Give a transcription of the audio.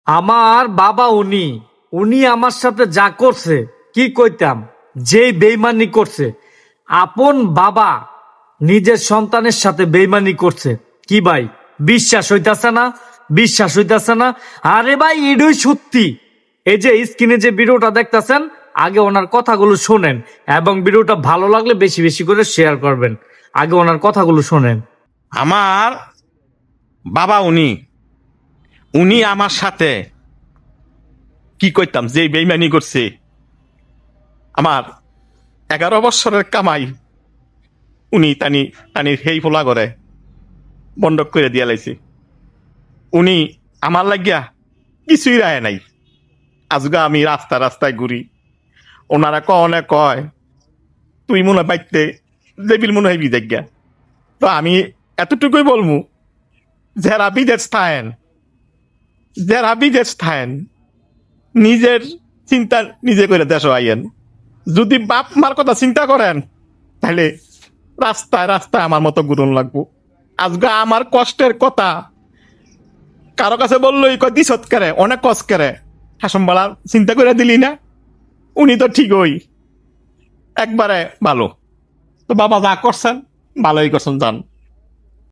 আমার বাবা উনি উনি আমার সাথে যা করছে কি কইতাম, যে বেইমানি করছে। আপন বাবা নিজের সন্তানের সাথে বেইমানি করছে, কি ভাই বিশ্বাস হইতাছে না? বিশ্বাস হইতাছে না? আরে ভাই এটাই সত্যি। এই যে স্ক্রিনে যে ভিডিওটা দেখতাছেন, আগে ওনার কথাগুলো শোনেন এবং ভিডিওটা ভালো লাগলে বেশি বেশি করে শেয়ার করবেন। আগে ওনার কথাগুলো শোনেন। আমার বাবা উনি উনি আমার সাথে কি করতাম যে বেইমানি করছে। আমার 11 বছরের কামাই উনি টানি টানি সেই ফোলা করে বন্ধক করে দিয়া লাইছে। উনি আমার লাগিয়া কিছুই রায় নাই। আজগা আমি রাস্তায় ঘুরি, ওনারা কনে কয় তুই মনে বাইতে দেবিল মনে হইবি দেখা। তো আমি এতটুকুই বলমু, যারা বিদেশ থাকেন নিজের চিন্তা নিজে করে দেশ আইয়েন। যদি বাপ মার কথা চিন্তা করেন তাহলে রাস্তায় আমার মতো ঘুরন লাগবো। আজকে আমার কষ্টের কথা কারো কাছে বললোই কয় দিছত করে অনেক কষ্ট করে, হাসমবালা চিন্তা করে দিলি না। উনি তো ঠিকই একবারে ভালো। তো বাবা যা করছেন ভালোই করছেন, যান।